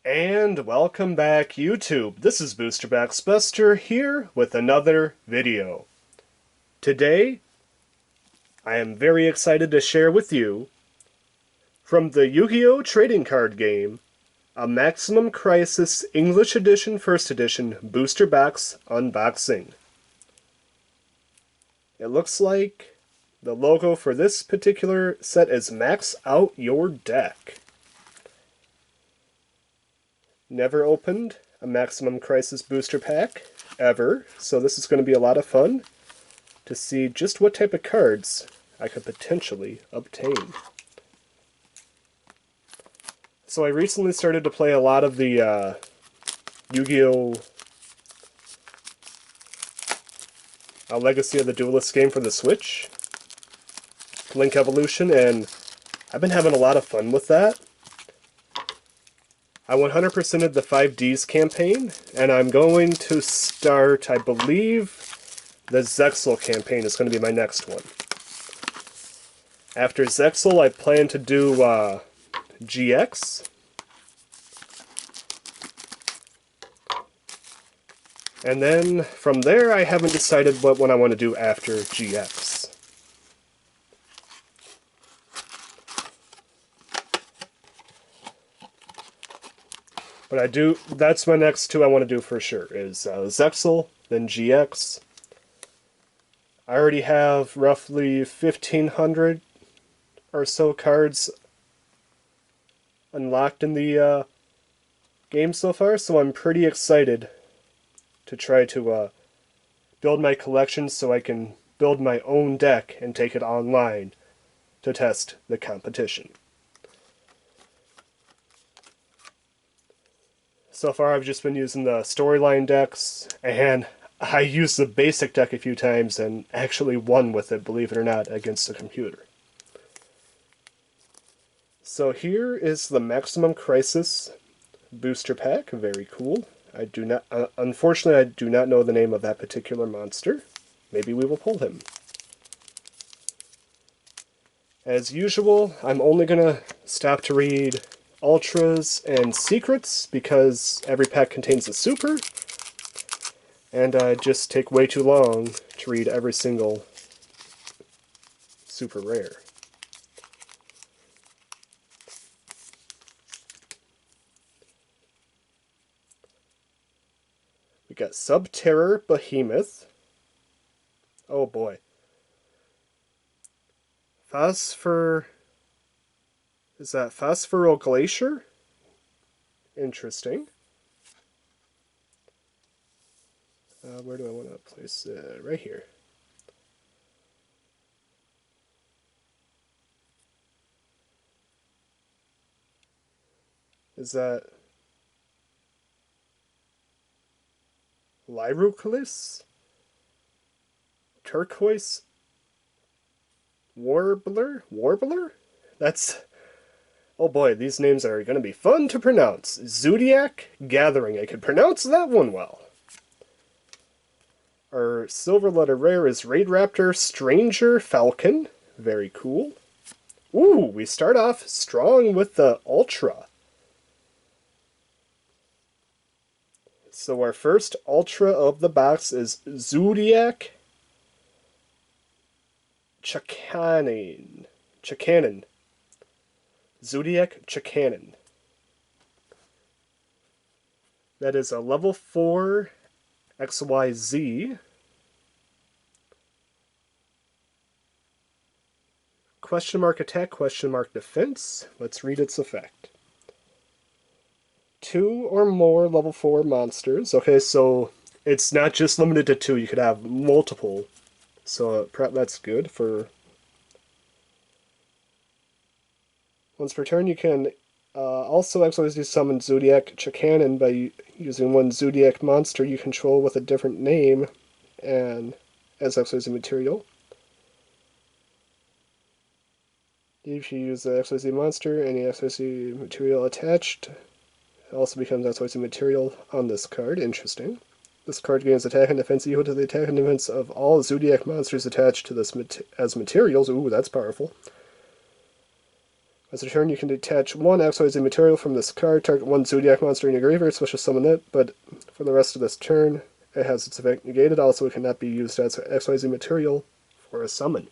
And welcome back, YouTube. This is Buster here with another video. Today, I am very excited to share with you, from the Yu-Gi-Oh! Trading card game, a Maximum Crisis English Edition First Edition Booster Box unboxing. It looks like the logo for this particular set is Max Out Your Deck. Never opened a Maximum Crisis booster pack, ever, so this is going to be a lot of fun to see just what type of cards I could potentially obtain. So I recently started to play a lot of the Yu-Gi-Oh! Legacy of the Duelist game for the Switch, Link Evolution, and I've been having a lot of fun with that. I 100%ed the 5Ds campaign, and I'm going to start, I believe, the Zexal campaign is going to be my next one. After Zexal, I plan to do GX. And then, from there, I haven't decided what one I want to do after GX. But that's my next two I want to do for sure, is Zexal, then GX. I already have roughly 1,500 or so cards unlocked in the game so far, so I'm pretty excited to try to build my collection so I can build my own deck and take it online to test the competition. So far I've just been using the storyline decks, and I used the basic deck a few times and actually won with it, believe it or not, against the computer. So here is the Maximum Crisis booster pack, very cool. Unfortunately, I do not know the name of that particular monster. Maybe we will pull him. As usual, I'm only going to stop to read Ultras and Secrets, because every pack contains a super, and I just take way too long to read every single super rare. We got Subterror Behemoth. Oh boy. Is that Phosphoral Glacier? Interesting. Where do I want to place it? Right here. Is that Lyrucalis? Turquoise Warbler? Warbler? That's... Oh boy, these names are going to be fun to pronounce. Zoodiac Gathering. I could pronounce that one well. Our silver letter rare is RaidRaptor Stranger Falcon. Very cool. Ooh, we start off strong with the Ultra. So our first Ultra of the box is Zoodiac Chakanin. Zoodiac Chakanin. That is a level 4 XYZ. Question mark attack, question mark defense. Let's read its effect. 2 or more level 4 monsters. Okay, so it's not just limited to 2, you could have multiple. So that's good for... Once per turn, you can also XYZ summon Zoodiac Chakanin by using one Zoodiac monster you control with a different name and as XYZ material. If you use the XYZ monster, any XYZ material attached also becomes XYZ material on this card. Interesting. This card gains attack and defense equal to the attack and defense of all Zoodiac monsters attached to this as materials. Ooh, that's powerful. As a turn, you can detach one XYZ material from this card, target one Zoodiac monster in your graveyard, special summon it, but for the rest of this turn, it has its effect negated. Also, it cannot be used as XYZ material for a summon.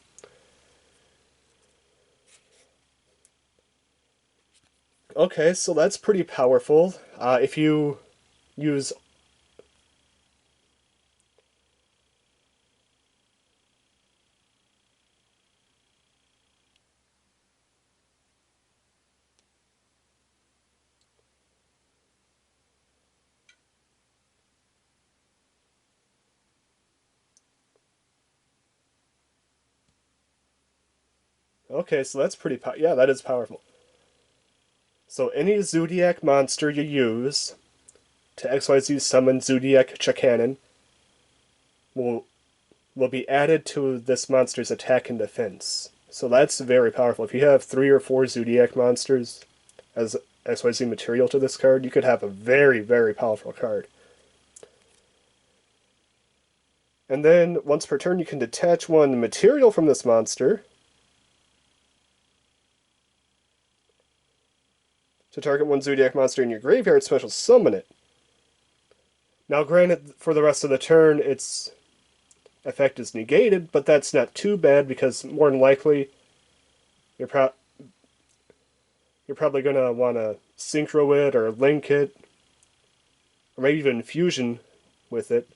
Okay, so that's pretty powerful. If you use... Okay, so that's pretty yeah, that is powerful. So any Zoodiac monster you use to XYZ summon Zoodiac Chakanon will be added to this monster's attack and defense. So that's very powerful. If you have 3 or 4 Zoodiac monsters as XYZ material to this card, you could have a very, very powerful card. And then, once per turn, you can detach one material from this monster to target one Zoodiac monster in your graveyard, special summon it. Now granted, for the rest of the turn, its effect is negated, but that's not too bad because more than likely you're probably going to want to synchro it or link it, or maybe even fusion with it,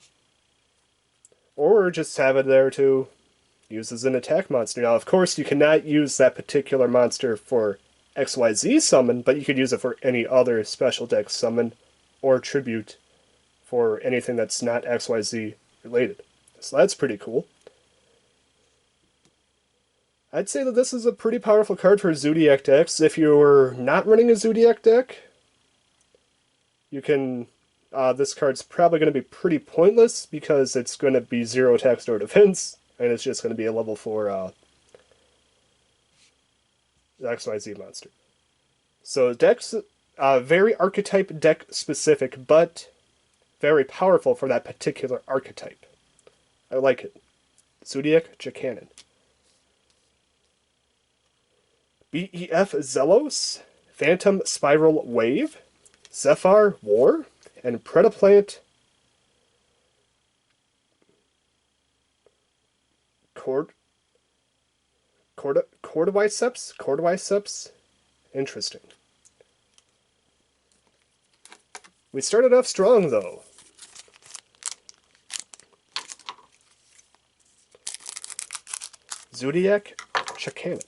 or just have it there to use as an attack monster. Now, of course, you cannot use that particular monster for XYZ summon, but you could use it for any other special deck summon or tribute for anything that's not XYZ related. So that's pretty cool. I'd say that this is a pretty powerful card for Zoodiac decks. If you're not running a Zoodiac deck, you can... this card's probably going to be pretty pointless because it's going to be 0 attack, 0 defense, and it's just going to be a level 4 XYZ monster. So decks, very archetype deck specific, but very powerful for that particular archetype. I like it. Zoodiac Chakanon. BEF Zelos, Phantom Spiral Wave, Zephyr War, and Predaplant Cordyceps? Interesting. We started off strong, though. Zoodiac Chakanon.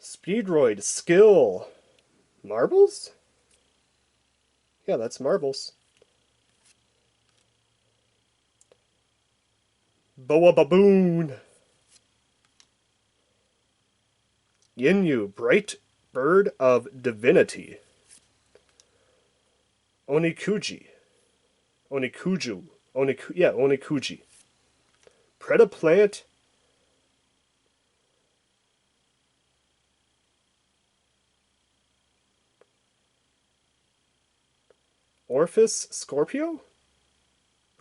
Speedroid Skill. Marbles? Yeah, that's marbles. Boa Baboon. Yinyu, Bright Bird of Divinity. Onikuji. Onikuji. Predaplant. Orpheus Scorpio?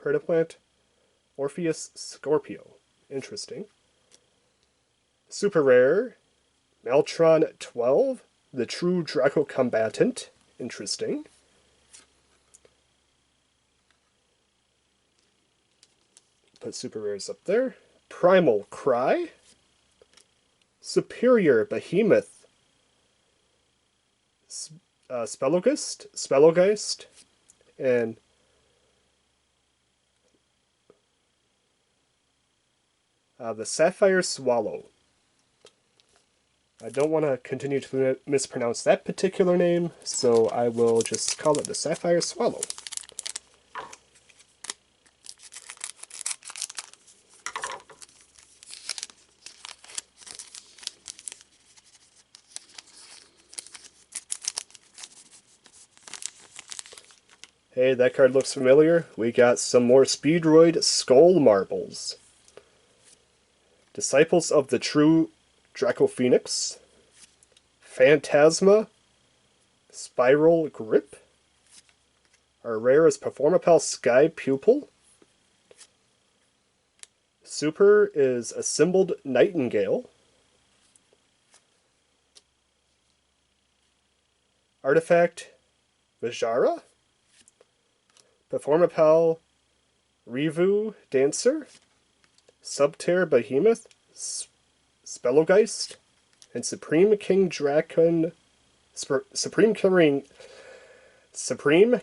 Predaplant. Orpheus Scorpio. Interesting. Super rare. Meltron 12. The True Draco Combatant. Interesting. Put super rares up there. Primal Cry. Superior Behemoth. Spellgeist. And the Sapphire Swallow. I don't want to continue to mispronounce that particular name, so I will just call it the Sapphire Swallow. Hey, that card looks familiar. We got some more Speedroid Skull Marbles. Disciples of the True Dracophoenix. Phantasma, Spiral Grip. Our rare is Performapal Sky Pupil. Super is Assembled Nightingale. Artifact, Vajara. Performapal, Revu Dancer. Subterror Behemoth, Spellgeist. And Supreme King Dragon, Supreme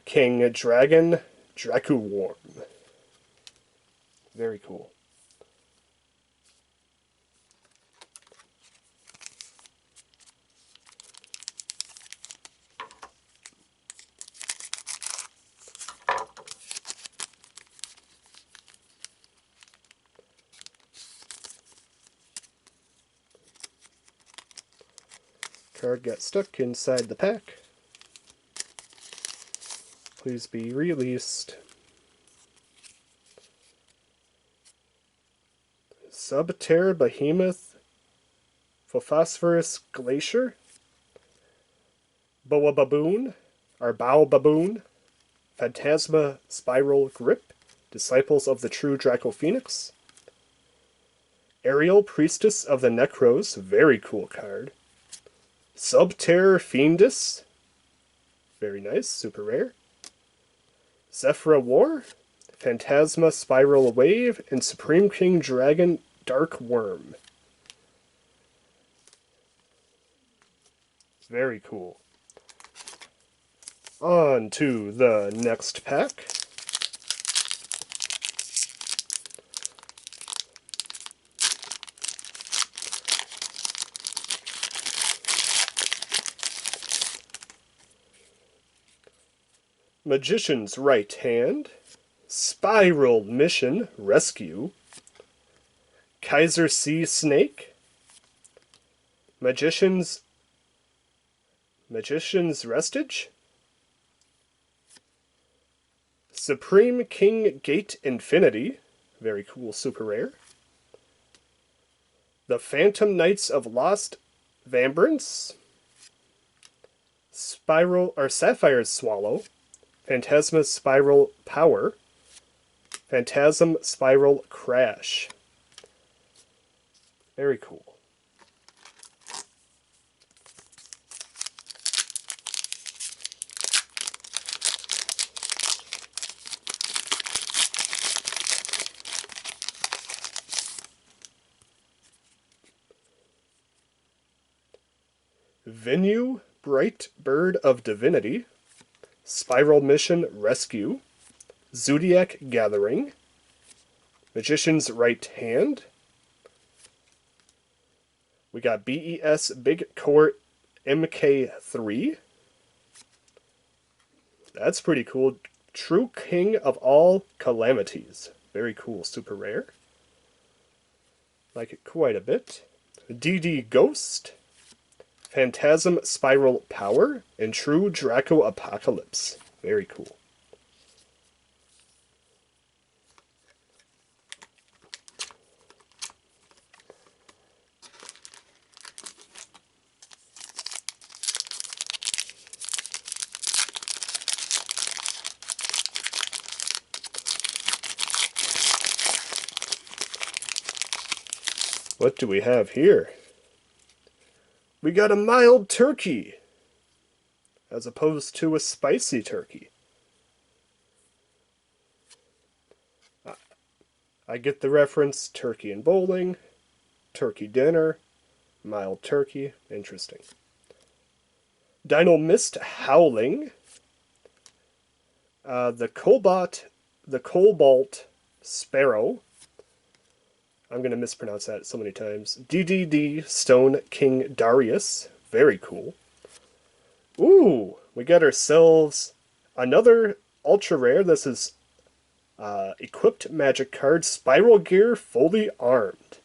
King Dragon Draco Worm. Very cool. Card got stuck inside the pack. Please be released. Subterror Behemoth, Phosphorus Glacier, Boa Baboon, or Bao Baboon, Phantasma Spiral Grip, Disciples of the True Draco Phoenix, Aerial Priestess of the Nekroz, very cool card, Subterror Fiendess, very nice, super rare, Zephyra War, Phantasma Spiral Wave, and Supreme King Dragon Dark Worm. Very cool. On to the next pack. Magician's Right Hand, Spiral Mission Rescue, Kaiser Sea Snake, Magician's Restage, Supreme King Gate Infinity, very cool, super rare, the Phantom Knights of Lost Vambrance, Sapphire Swallow, Phantasma Spiral Power, Phantasm Spiral Crash. Very cool. Venue, Bright Bird of Divinity, Spiral Mission Rescue, Zoodiac Gathering, Magician's Right Hand. We got BES Big Core MK3. That's pretty cool. True King of All Calamities. Very cool, super rare. Like it quite a bit. DD Ghost, Phantasm Spiral Power, and True Draco Apocalypse. Very cool. What do we have here? We got a mild turkey, as opposed to a spicy turkey. I get the reference, turkey and bowling, turkey dinner, mild turkey, interesting. Dino Mist Howling, the Cobalt Sparrow, I'm going to mispronounce that so many times. DDD Stone King Darius. Very cool. Ooh, we got ourselves another ultra rare. This is equipped magic card, Spiral Gear Fully Armed.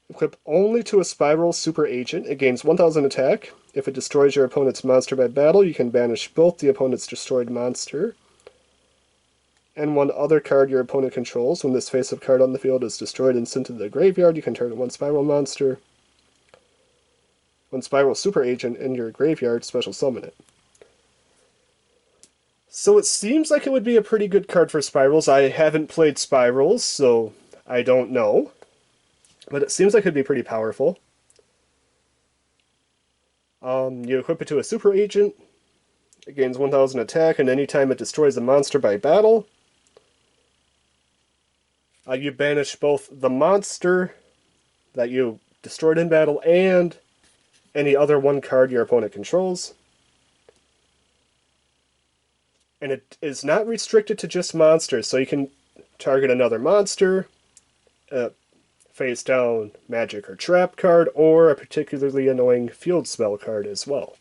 Equip only to a Spiral Super Agent. It gains 1000 attack. If it destroys your opponent's monster by battle, you can banish both the opponent's destroyed monster and one other card your opponent controls. When this face-up card on the field is destroyed and sent to the graveyard, you can target one Spiral monster. When SPYRAL Super Agent in your graveyard, special summon it. So it seems like it would be a pretty good card for SPYRALs. I haven't played SPYRALs, so I don't know. But it seems like it'd be pretty powerful. You equip it to a Super Agent. It gains 1000 attack, and anytime it destroys a monster by battle, you banish both the monster that you destroyed in battle and any other one card your opponent controls. And it is not restricted to just monsters, so you can target another monster, face down magic or trap card, or a particularly annoying field spell card as well.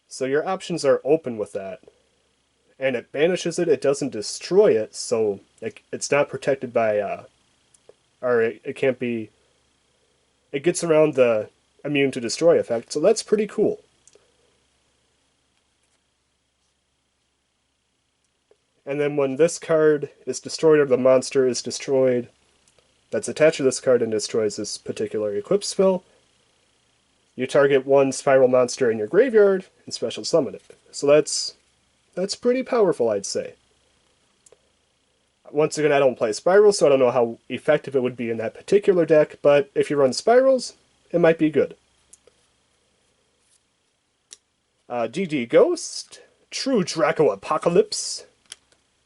So your options are open with that. And it banishes it, it doesn't destroy it, so it's not protected by, or it can't be, it gets around the immune to destroy effect, so that's pretty cool. And then when this card is destroyed or the monster is destroyed that's attached to this card and destroys this particular equip spell, you target one SPYRAL monster in your graveyard and special summon it. So that's pretty powerful, I'd say. Once again, I don't play SPYRAL, so I don't know how effective it would be in that particular deck, but if you run SPYRALs, it might be good. DD Ghost, True Draco Apocalypse,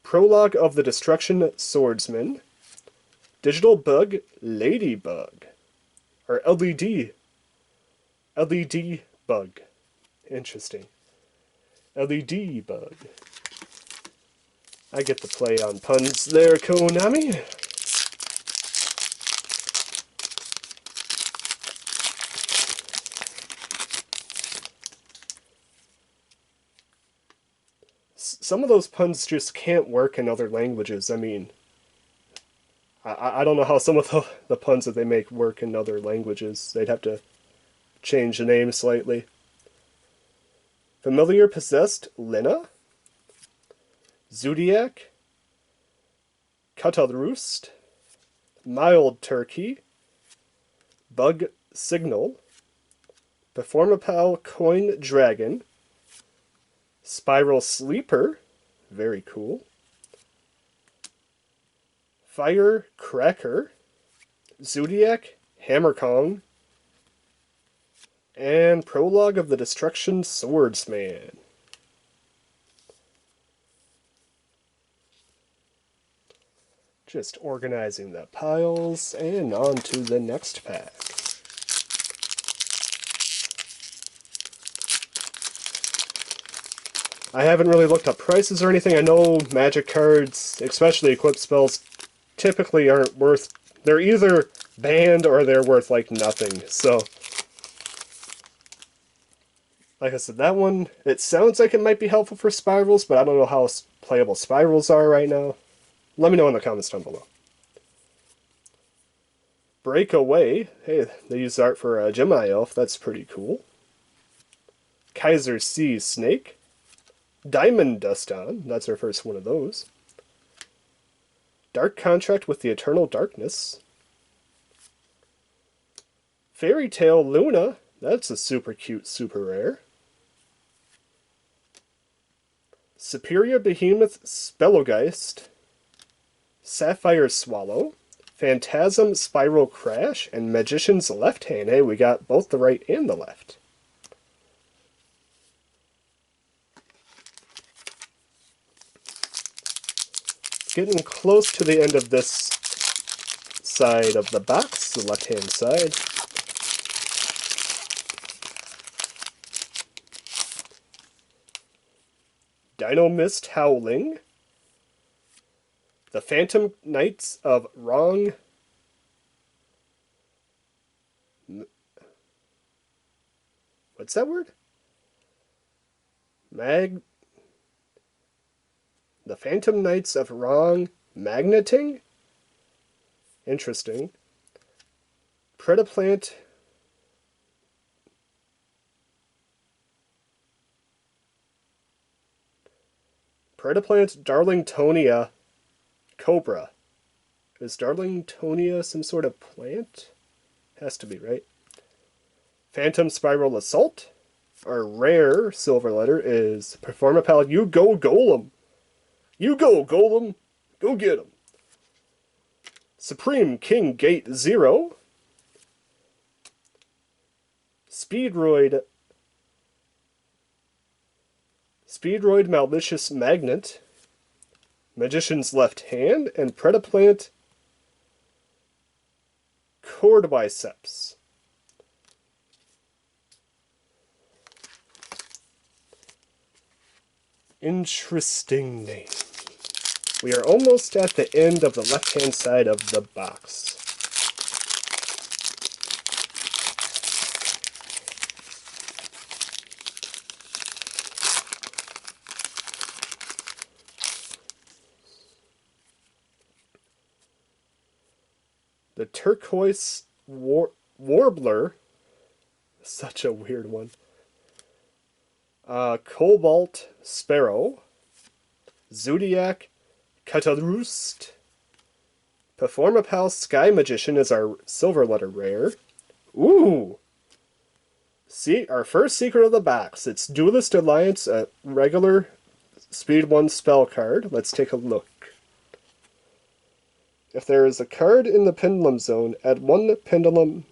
Prologue of the Destruction Swordsman, Digital Bug Ladybug, or LED Bug. Interesting. LED Bug. I get the play on puns there, Konami. Some of those puns just can't work in other languages. I mean, I don't know how some of the puns that they make work in other languages. They'd have to change the name slightly. Familiar Possessed Lina, Zoodiac, Cuddle Roost, Mild Turkey, Bug Signal, Performapal Coin Dragon, SPYRAL Sleeper, very cool, Firecracker, Zoodiac, Hammer Kong, and Prologue of the Destruction Swordsman. Just organizing the piles, and on to the next pack. I haven't really looked up prices or anything. I know magic cards, especially equip spells, typically aren't worth... They're either banned or they're worth, like, nothing. So, like I said, that one, it sounds like it might be helpful for SPYRALs, but I don't know how playable SPYRALs are right now. Let me know in the comments down below. Breakaway. Hey, they used art for a Gemini Elf. That's pretty cool. Kaiser Sea Snake. Diamond Duston. That's our first one of those. Dark Contract with the Eternal Darkness. Fairy Tale Luna. That's a super cute, super rare. Superior Behemoth Spellgeist. Sapphire Swallow. Phantasm Spiral Crash. And Magician's Left Hand. Hey, we got both the right and the left. Getting close to the end of this side of the box, the left-hand side. Dino Mist Howling. The Phantom Knights of Wrong. What's that word? The Phantom Knights of Wrong Magneting? Interesting. Predaplant. Predaplant Darlingtonia Cobra. Is Darlingtonia some sort of plant? Has to be, right? Phantom Spiral Assault. Our rare silver letter is Performapal Yugioh Golem. Yugioh Golem, go get him. Supreme King Gate 0. Speedroid Malicious Magnet. Magician's Left Hand, and Predaplant Quadriceps. Interesting name. We are almost at the end of the left-hand side of the box. The Turquoise Warbler. Such a weird one. Cobalt Sparrow. Zoodiac Cataroost. Performapal Sky Magician is our silver letter rare. Ooh! See, our first secret of the box. It's Duelist Alliance, a regular Speed 1 spell card. Let's take a look. If there is a card in the Pendulum Zone, add one Pendulum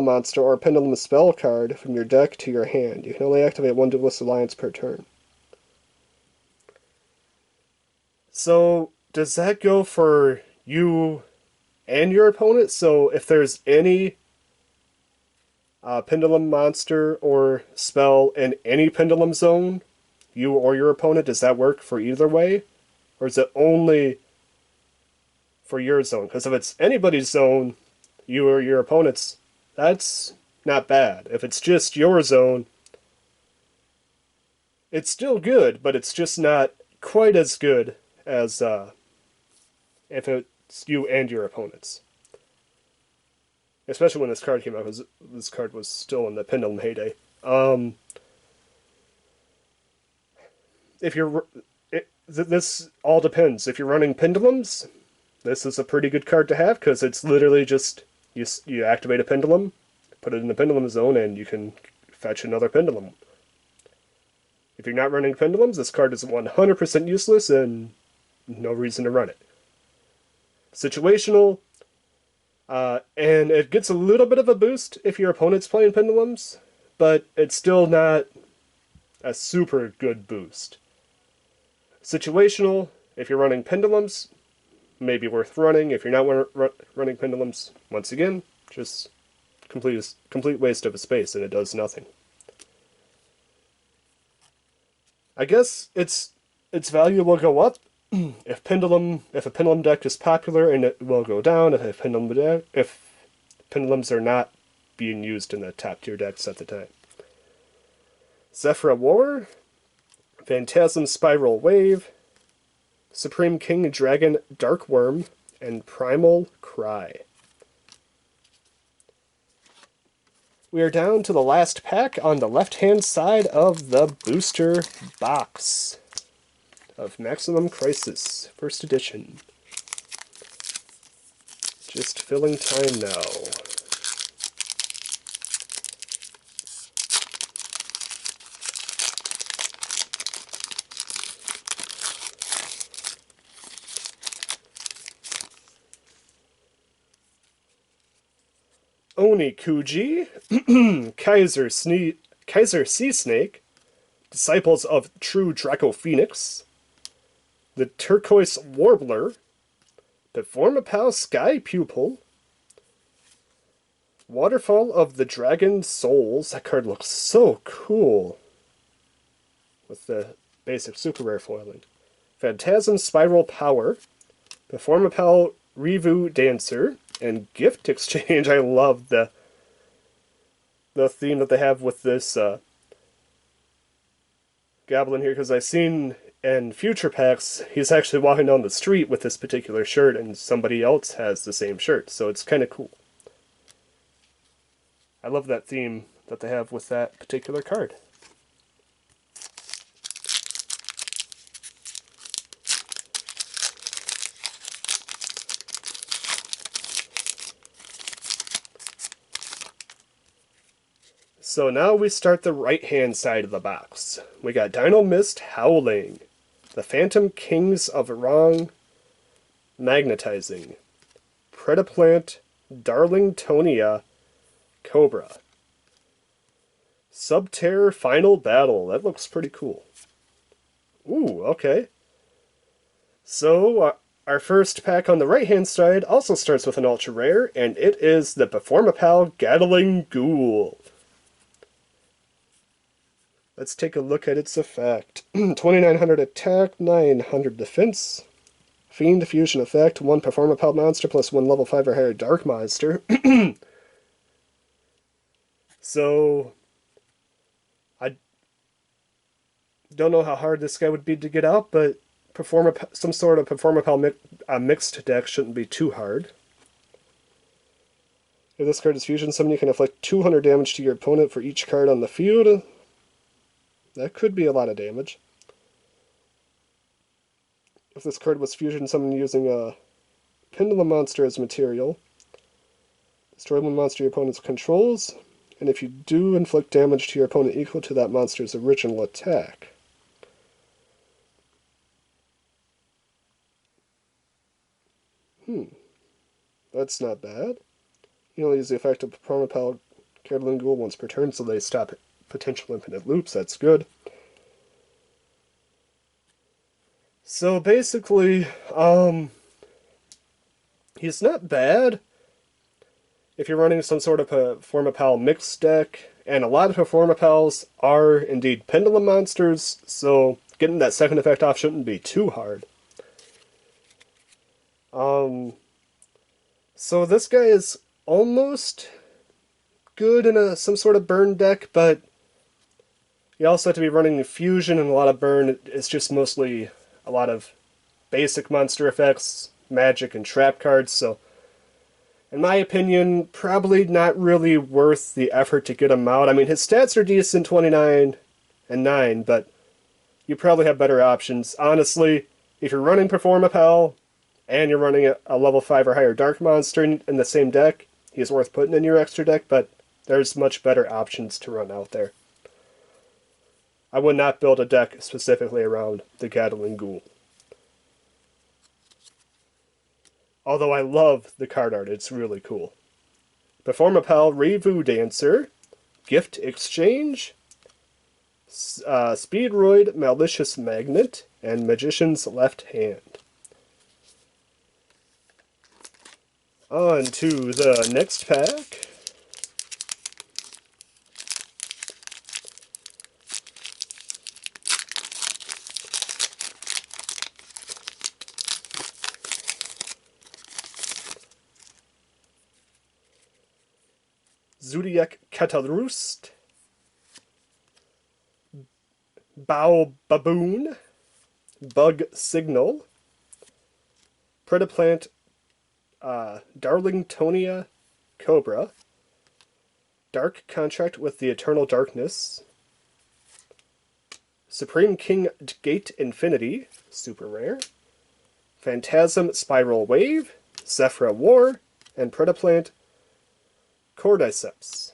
monster or Pendulum spell card from your deck to your hand. You can only activate one Duelist Alliance per turn. So, does that go for you and your opponent? So, if there's any Pendulum monster or spell in any Pendulum Zone, you or your opponent, does that work for either way? Or is it only for your zone? Because if it's anybody's zone, you or your opponent's, that's not bad. If it's just your zone, it's still good, but it's just not quite as good as if it's you and your opponent's. Especially when this card came out, because this card was still in the Pendulum heyday. This all depends. If you're running Pendulums, this is a pretty good card to have, because it's literally just, you activate a Pendulum, put it in the Pendulum Zone, and you can fetch another Pendulum. If you're not running Pendulums, this card is 100% useless, and no reason to run it. Situational, and it gets a little bit of a boost if your opponent's playing Pendulums, but it's still not a super good boost. Situational, if you're running Pendulums, maybe worth running. If you're not running Pendulums, once again, just complete waste of a space, and it does nothing. I guess its value will go up if a Pendulum deck is popular, and it will go down if Pendulums are not being used in the top tier decks at the time. Zephyr War, Phantasm Spiral Wave, Supreme King Dragon Darkworm, and Primal Cry. We are down to the last pack on the left-hand side of the booster box of Maximum Crisis, first edition. Just filling time now. Onikuji, Kaiser Sea Snake, Disciples of True Draco Phoenix, the Turquoise Warbler, Performapal Sky Pupil, Waterfall of the Dragon Souls. That card looks so cool with the basic super rare foiling. Phantasm Spiral Power, Performapal Revu Dancer, and Gift Exchange. I love the theme that they have with this goblin here, because I've seen in future packs he's actually walking down the street with this particular shirt and somebody else has the same shirt, so it's kind of cool. I love that theme that they have with that particular card. So now we start the right-hand side of the box. We got Dino Mist Howling, the Phantom Kings of Wrong Magnetizing, Predaplant, Darlingtonia, Cobra. Subterror Final Battle. That looks pretty cool. Ooh, okay. So, our first pack on the right-hand side also starts with an ultra rare, and it is the Performapal Gatling Ghoul. Let's take a look at its effect. 2900 attack, 900 defense. Fiend fusion effect, 1 Performapal monster plus 1 level 5 or higher dark monster. So, I don't know how hard this guy would be to get out, but some sort of Performapal mixed deck shouldn't be too hard. If this card is fusion summon, you can inflict 200 damage to your opponent for each card on the field. That could be a lot of damage. If this card was fusion summoned using a Pendulum monster as material, destroy one monster your opponent controls, and if you do inflict damage to your opponent equal to that monster's original attack. That's not bad. You only use the effect of Performapal Gatling Ghoul once per turn, so they stop potential infinite loops. That's good. So basically, he's not bad if you're running some sort of Performapal mixed deck, and a lot of Performapals are indeed Pendulum monsters, so getting that second effect off shouldn't be too hard. So this guy is almost good in some sort of burn deck, but you also have to be running fusion and a lot of burn. It's just mostly a lot of basic monster effects, magic, and trap cards, so in my opinion, probably not really worth the effort to get him out. I mean, his stats are decent, 29 and 9, but you probably have better options. Honestly, if you're running Performapal, and you're running a level 5 or higher dark monster in the same deck, he's worth putting in your extra deck, but there's much better options to run out there. I would not build a deck specifically around the Gatling Ghoul. Although I love the card art, it's really cool. Performapal Revu Dancer, Gift Exchange, Speedroid Malicious Magnet, and Magician's Left Hand. On to the next pack. Zoodiac Catalyst, Bow Baboon, Bug Signal, Predaplant, Darlingtonia, Cobra, Dark Contract with the Eternal Darkness, Supreme King Gate Infinity, super rare, Phantasm Spiral Wave, Zephyra War, and Predaplant, Cordyceps.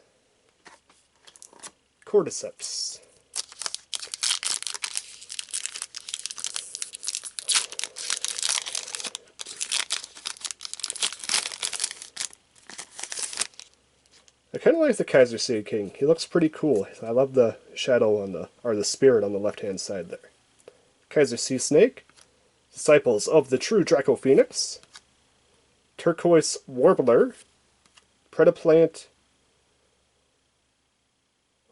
I kind of like the Kaiser King. He looks pretty cool. I love the shadow on the spirit on the left-hand side there. Kaiser Sea Snake, Disciples of the True Draco Phoenix, Turquoise Warbler, Predaplant,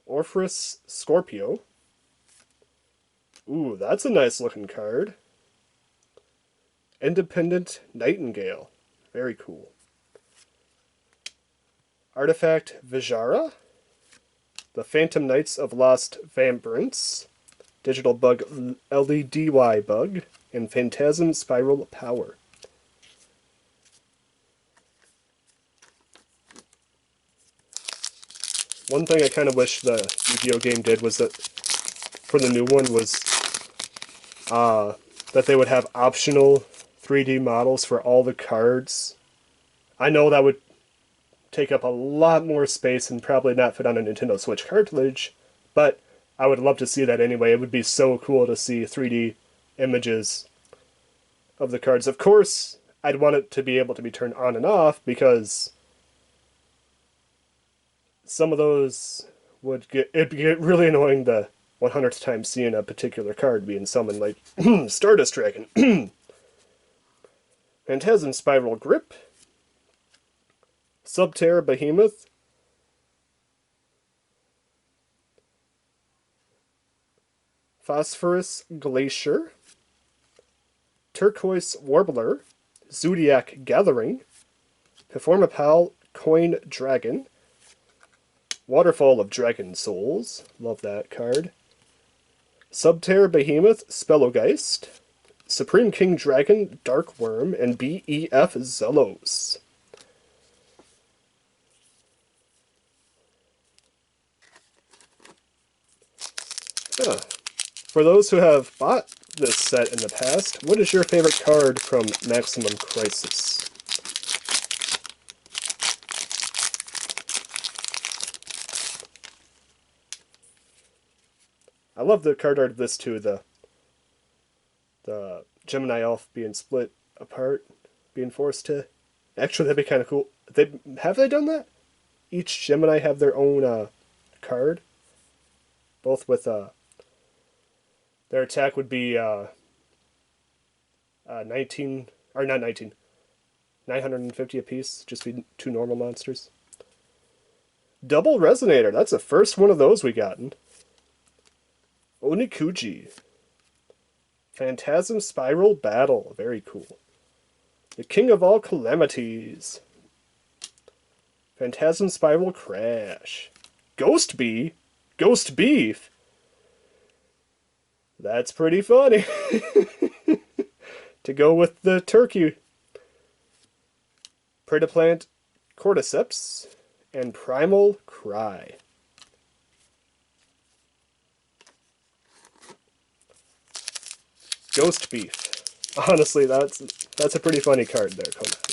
Orpheus Scorpio. Ooh, that's a nice looking card. Independent Nightingale. Very cool. Artifact Vijara, the Phantom Knights of Lost Vambrance, Digital Bug LDDY Bug, and Phantasm Spiral Power. One thing I kind of wish the Yu-Gi-Oh game did was that, for the new one, was that they would have optional 3D models for all the cards. I know that would take up a lot more space and probably not fit on a Nintendo Switch cartridge, but I would love to see that anyway. It would be so cool to see 3D images of the cards. Of course, I'd want it to be able to be turned on and off, because some of those it'd get really annoying the 100th time seeing a particular card being summoned, like Stardust Dragon. Phantasm Spiral Grip, Subterror Behemoth, Phosphorus Glacier, Turquoise Warbler, Zoodiac Gathering, Performapal Coin Dragon, Waterfall of Dragon Souls, love that card, Subterror Behemoth Spellowgeist, Supreme King Dragon Dark Worm, and BEF Zelos. For those who have bought this set in the past, what is your favorite card from Maximum Crisis? I love the card art of this too, the Gemini Elf being split apart, being forced to... Actually, that'd be kind of cool. Have they done that? Each Gemini have their own card? Both with... their attack would be 19... Or not 19. 950 apiece. Just be 2 normal monsters. Double Resonator. That's the first one of those we gotten. Onikuji. Phantasm Spiral Battle. Very cool. The King of All Calamities. Phantasm Spiral Crash. Ghost Bee? Ghost Beef? That's pretty funny. To go with the turkey. Predaplant Cordyceps. And Primal Cry. Ghost Beef. Honestly, that's a pretty funny card there, Konami.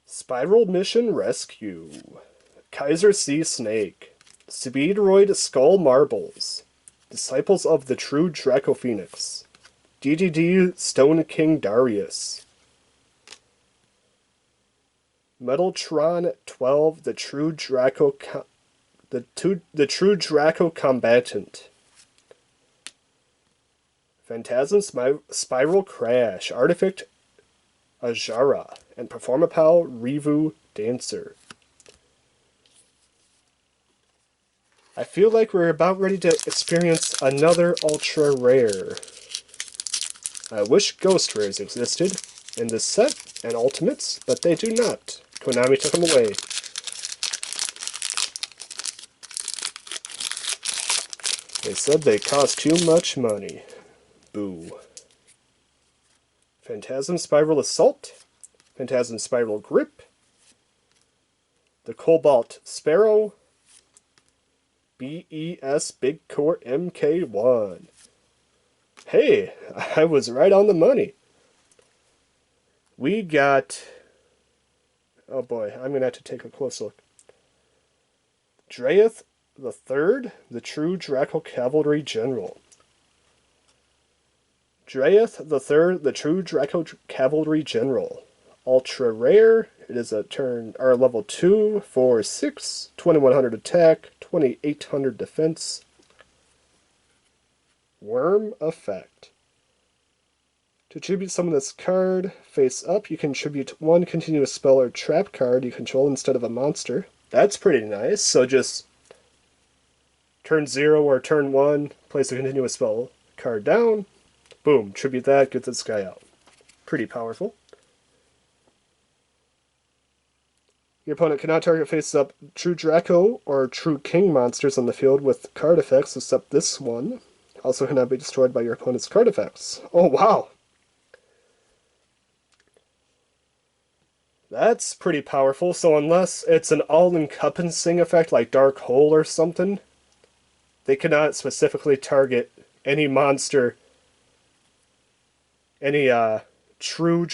Spiral Mission Rescue. Kaiser Sea Snake. Speedroid Skull Marbles. Disciples of the True Draco Phoenix. DDD Stone King Darius. Metaltron 12, the True Draco the True Draco Combatant. Phantasm Spiral Crash, Artifact Ajara, and Performapal Revu Dancer. I feel like we're about ready to experience another ultra rare. I wish Ghost Rares existed in this set and Ultimates, but they do not. Konami took them away. They said they cost too much money. Boo. Phantasm Spiral Assault, Phantasm Spiral Grip, the Cobalt Sparrow, BES Big Core MK1. Hey, I was right on the money. We got... Oh boy, I'm going to have to take a close look. Drayeth the Third, the True Draco Cavalry General. Drayeth the Third, the True Draco Cavalry General. Ultra rare. It is a level 2 for 6, 2100 attack, 2800 defense. Worm effect. To tribute summon this card, face up, you can tribute 1 continuous spell or trap card you control instead of a monster. That's pretty nice. So just turn 0 or turn 1, place a continuous spell card down. Boom, tribute that, get this guy out. Pretty powerful. Your opponent cannot target face-up True Draco or True King monsters on the field with card effects, except this one. Also cannot be destroyed by your opponent's card effects. Oh, wow! That's pretty powerful, so unless it's an all-encompassing effect like Dark Hole or something, they cannot specifically target any monster, any true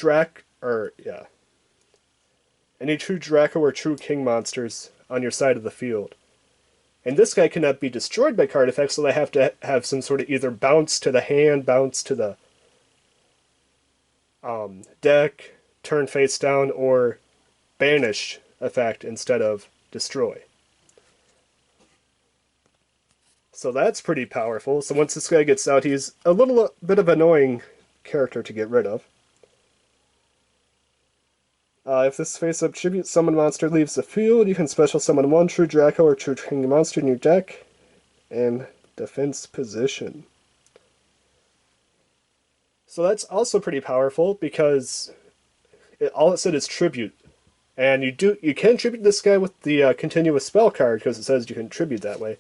any true Draco or true King monsters on your side of the field. And this guy cannot be destroyed by card effects, so they have to have some sort of either bounce to the hand, bounce to the deck, turn face down, or banish effect instead of destroy. So that's pretty powerful. So once this guy gets out, he's a little bit of an annoying character to get rid of. If this face-up tribute summon monster leaves the field, you can special summon one true Draco or true King monster in your deck in defense position. So that's also pretty powerful because all it said is tribute. And you can tribute this guy with the continuous spell card because it says you can tribute that way.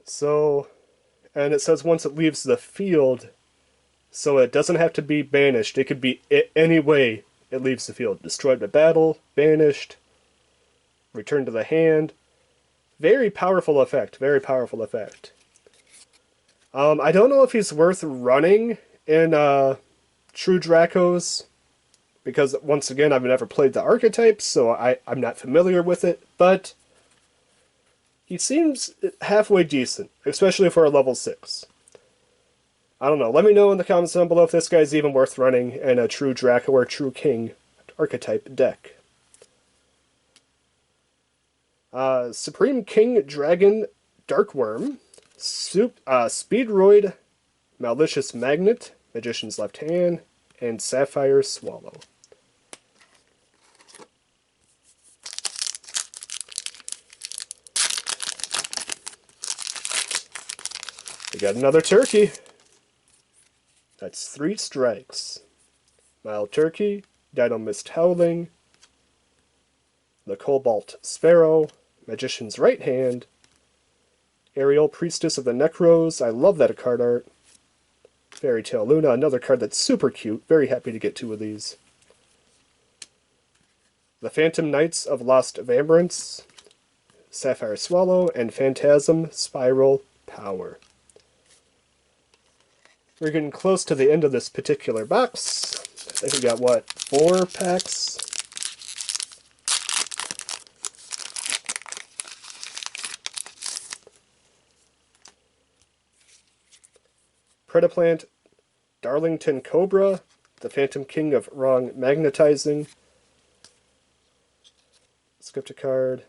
So, and it says once it leaves the field, so it doesn't have to be banished. It could be any way it leaves the field. Destroyed by battle, banished, returned to the hand. Very powerful effect, very powerful effect. I don't know if he's worth running in True Dracos, because once again, I've never played the archetypes, so I'm not familiar with it, but he seems halfway decent, especially for a level 6. I don't know. Let me know in the comments down below if this guy's even worth running in a True Draco or True King archetype deck. Supreme King Dragon Darkworm, Speedroid, Malicious Magnet, Magician's Left Hand, and Sapphire Swallow. We got another turkey. That's 3 strikes. Mild Turkey, Dino Mist Howling, the Cobalt Sparrow, Magician's Right Hand, Aerial Priestess of the Nekroz. I love that card art. Fairy Tale Luna, another card that's super cute. Very happy to get 2 of these. The Phantom Knights of Lost Vambrance, Sapphire Swallow, and Phantasm Spiral Power. We're getting close to the end of this particular box. I think we got, what, 4 packs? Predaplant, Darlington Cobra, the Phantom King of Wrong Magnetizing. Skipped a card.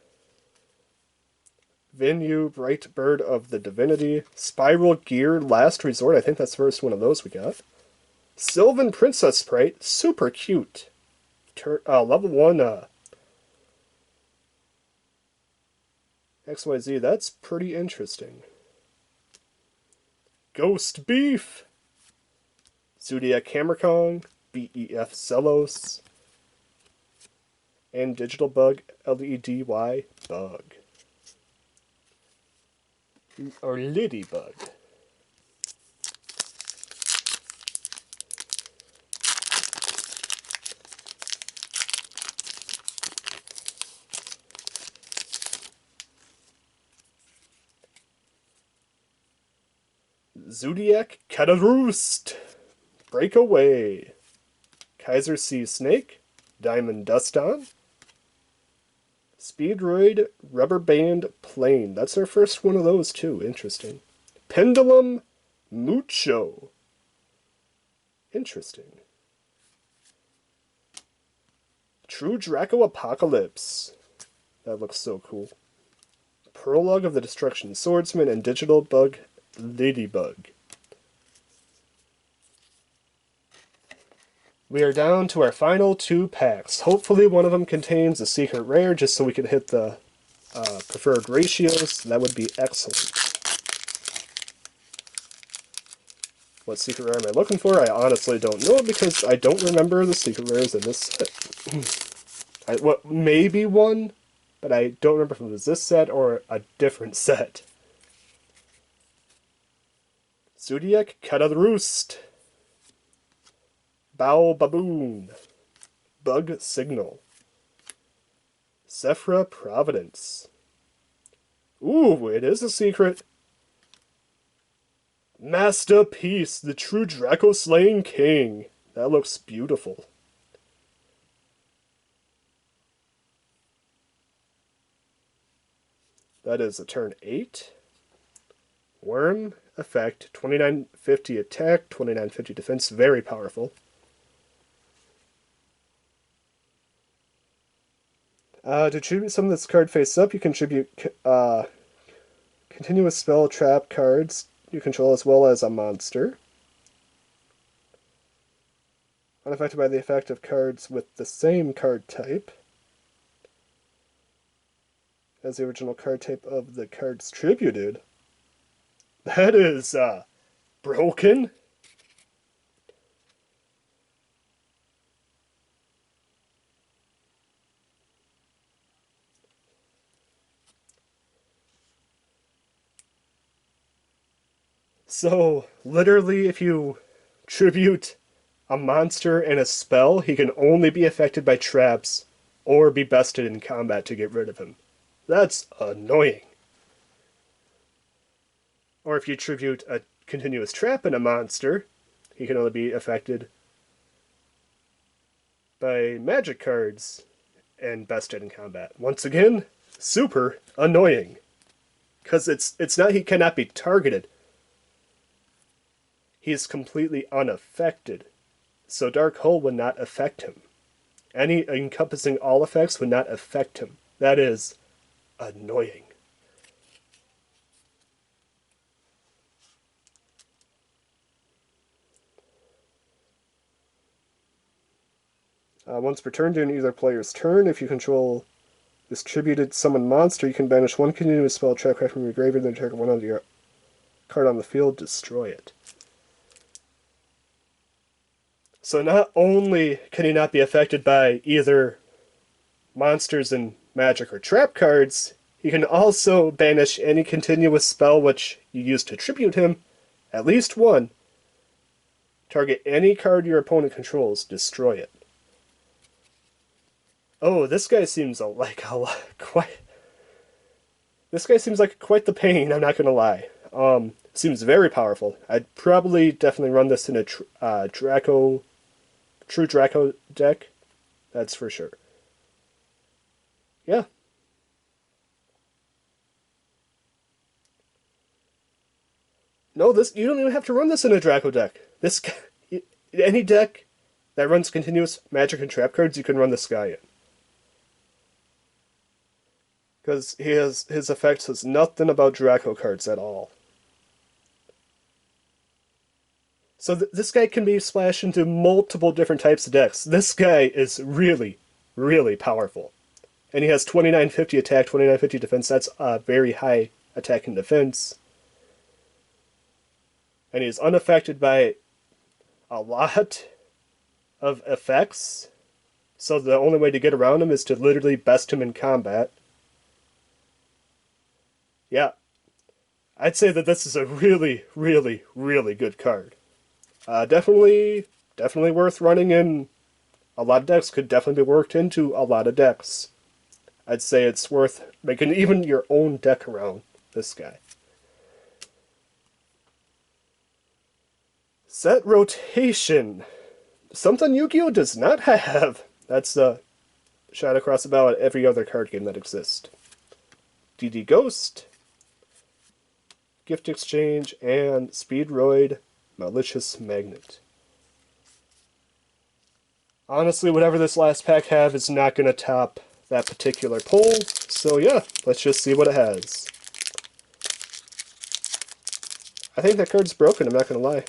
Venue, Bright Bird of the Divinity, Spiral Gear, Last Resort, I think that's the first one of those we got. Sylvan Princess Sprite, super cute. Level 1, XYZ, that's pretty interesting. Ghost Beef, Zoodiac Hammer Kong, BEF Zelos, and Digital Bug, LEDY Bug. Or Ladybug. Zoodiac Cataroost, Breakaway, Kaiser Sea Snake, Diamond Duston, Speedroid Rubber Band Plane. That's our first one of those too. Interesting. Pendulum Mucho. Interesting. True Draco Apocalypse. That looks so cool. Prologue of the Destruction Swordsman and Digital Bug Ladybug. We are down to our final 2 packs. Hopefully one of them contains a secret rare just so we can hit the preferred ratios. That would be excellent. What secret rare am I looking for? I honestly don't know because I don't remember the secret rares in this set. Maybe one, but I don't remember if it was this set or a different set. Zoodiac Cataroost, Bow Baboon, Bug Signal, Sephra Providence, Ooh, it is a secret. Masterpiece, the True Dracoslaying King. That looks beautiful. That is a turn 8. Worm effect, 2950 attack, 2950 defense, very powerful. To tribute some of this card face up, you can tribute continuous spell trap cards you control as well as a monster. Unaffected by the effect of cards with the same card type as the original card type of the cards tributed. That is, broken. So, literally, if you tribute a monster and a spell, he can only be affected by traps or be bested in combat to get rid of him. That's annoying. Or if you tribute a continuous trap in a monster, he can only be affected by magic cards and bested in combat. Once again, super annoying. Because it's not he cannot be targeted. He is completely unaffected. So Dark Hole would not affect him. Any encompassing all effects would not affect him. That is annoying. Once per turn during either player's turn, if you control this tributed summoned monster, you can banish one continuous spell trap card from your graveyard, then target one of your card on the field, destroy it. So not only can he not be affected by either monsters and magic or trap cards, he can also banish any continuous spell which you use to tribute him, at least one, target any card your opponent controls, destroy it. Oh, this guy seems like quite. This guy seems like quite the pain. I'm not gonna lie. Seems very powerful. I'd probably definitely run this in a True Draco deck. That's for sure. Yeah. No, this you don't even have to run this in a Draco deck. This any deck that runs continuous magic and trap cards, you can run this guy in. Because his effects has nothing about Draco cards at all. So this guy can be splashed into multiple different types of decks. This guy is really, really powerful. And he has 2950 attack, 2950 defense. That's a very high attack and defense. And he's unaffected by a lot of effects. So the only way to get around him is to literally best him in combat. Yeah, I'd say that this is a really, really, really good card. Definitely worth running in a lot of decks. Could definitely be worked into a lot of decks. I'd say it's worth making even your own deck around this guy. Set rotation. Something Yu-Gi-Oh! Does not have. That's a shot across the bow at every other card game that exists. DD Ghost, Gift Exchange, and Speedroid, Malicious Magnet. Honestly, whatever this last pack have is not going to top that particular poll, so yeah, let's just see what it has. I think that card's broken, I'm not going to lie.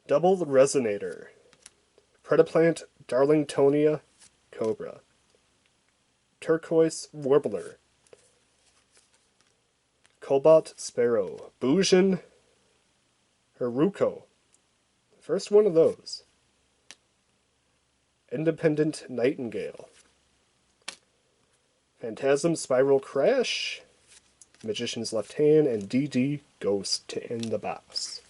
Double Resonator. Predaplant, Darlingtonia, Cobra. Turquoise Warbler. Cobalt Sparrow. Bujin, Haruko. First one of those. Independent Nightingale. Phantasm, Spiral Crash, Magician's Left Hand, and DD Ghost to end the box.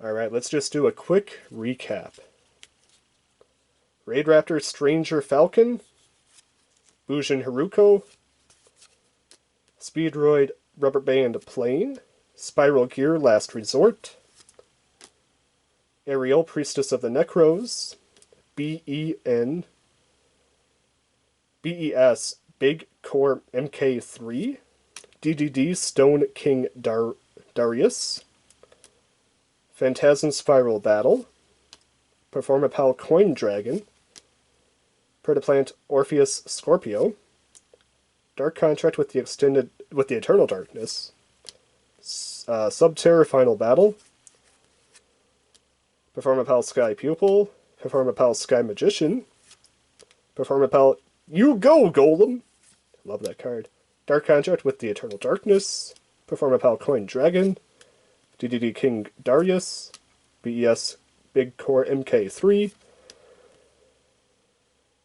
Alright, let's just do a quick recap. RaidRaptor, Stranger Falcon, Bujin Haruko, Speedroid, Rubber Band Plane, Spiral Gear, Last Resort, Ariel, Priestess of the Nekroz, BES, Big Core MK3, DDD, Stone King Darius, Phantasm Spiral Battle, Performapal Coin Dragon, Predaplant Orpheus Scorpio, Dark Contract with the Eternal Darkness, Subterror Final Battle, Performapal Sky Pupil, Performapal Sky Magician, Performapal You Go Golem, love that card, Dark Contract with the Eternal Darkness, Performapal Coin Dragon, DDD King Darius, BES Big Core MK3,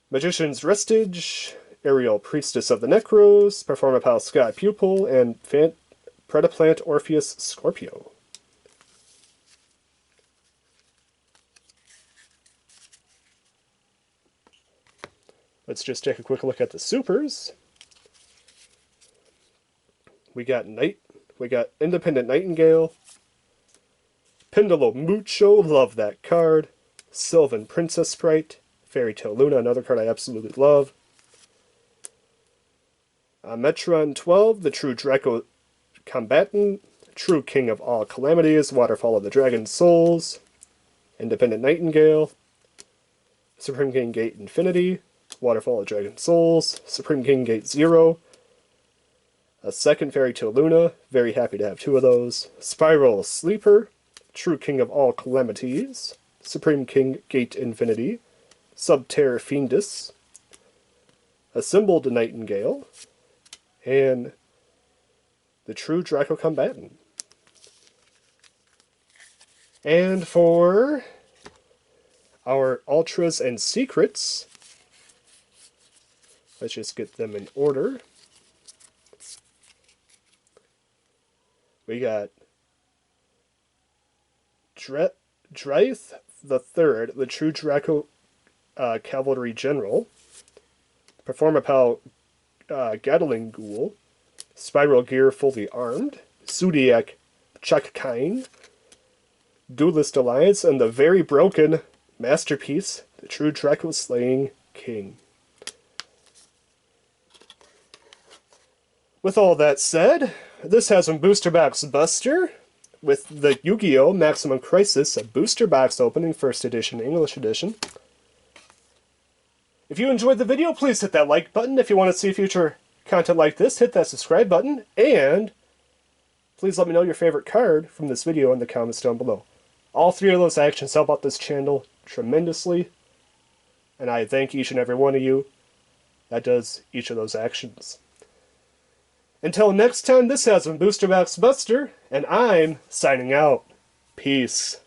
Magician's Restage, Ariel, Priestess of the Nekroz, Performapal Sky Pupil, and Predaplant Orpheus Scorpio. Let's just take a quick look at the supers. We got Independent Nightingale, Pendulum Mucho, love that card, Sylvan Princess Sprite, Fairy Tale Luna, another card I absolutely love, Metron 12, the True Draco Combatant, True King of All Calamities, Waterfall of the Dragon Souls, Independent Nightingale, Supreme King Gate Infinity, Waterfall of Dragon Souls, Supreme King Gate 0, a second Fairy Tale Luna, very happy to have two of those, Spiral Sleeper, True King of All Calamities, Supreme King Gate Infinity, Subterror Fiendus, Assembled Nightingale, and the True Draco Combatant. And for our Ultras and Secrets, let's just get them in order. We got Dryth the Third, the True Draco Cavalry General, Performapal Gatling Ghoul, Spiral Gear Fully Armed, Zoodiac Chakkain, Duelist Alliance, and the very broken masterpiece, the True Dracoslaying King. With all that said, this has been Booster Box Buster with the Yu-Gi-Oh! Maximum Crisis, a booster box opening, first edition, English edition. If you enjoyed the video, please hit that like button. If you want to see future content like this, hit that subscribe button. And please let me know your favorite card from this video in the comments down below. All three of those actions help out this channel tremendously. And I thank each and every one of you that does each of those actions. Until next time, this has been Booster Box Buster, and I'm signing out. Peace.